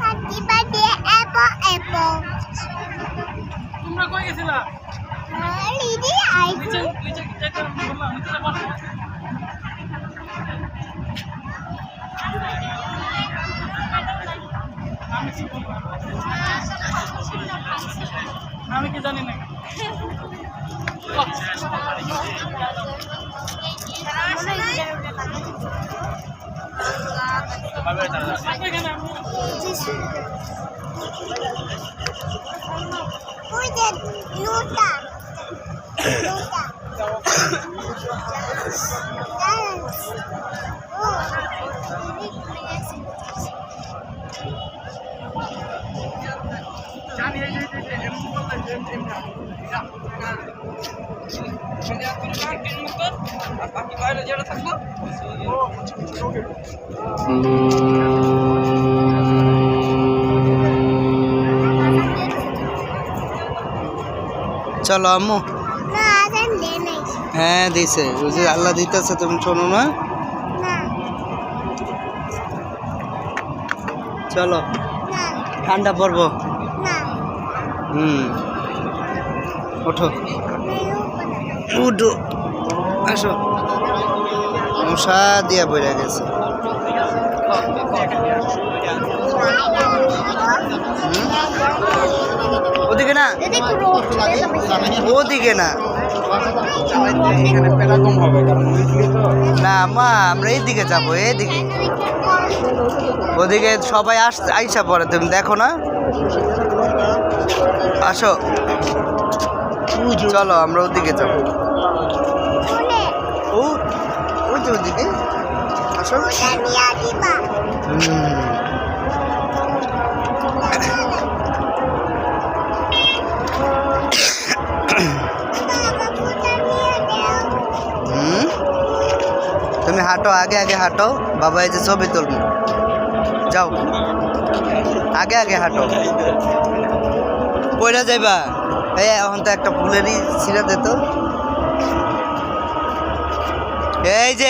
Happy birthday, apple, apple. তোমরা কই গেছিলা? Lidi, নিচে নিচে যেতে বললাম নিচে বসো। আমি কি জানি না। চলো আম্মু। হ্যাঁ দিছে, ওই যে আল্লাহ দিতেছে, তুমি শোনো না? চলো ঠান্ডা পড়বো। ওঠো উঠো, আসো। মশা দিয়া বইরা গেছে। ওদিকে না, ওদিকে না, না মা আমরা এইদিকে যাবো, এইদিকে। ওদিকে সবাই আইসা পড়ে, তুমি দেখো না? আসো চলো আমরা ওদিকে যাবো। ও ওই যে ওদিকে আসো। তুমি হাঁটো, আগে আগে হাঁটো, বাবা এই যে ছবি তুলবো, যাও আগে আগে হাঁটো। কইরা যাইবা? এই এখন তো একটা ফুলেরই ছিঁড়া দে তো। এই যে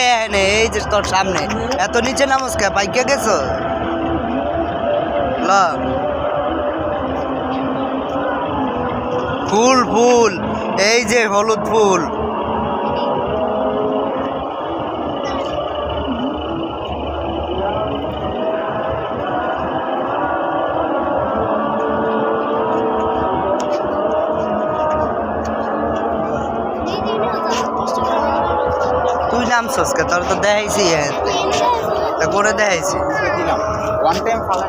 এই যে তোর সামনে, এত নিচে নামস কে? পাইকে গেছো? ল ফুল ফুল, এই যে হলুদ ফুল। তুই নামছস কে? তোর তো দেখাইছি, করে দেখাইছি। ওয়ান টাইম ফালা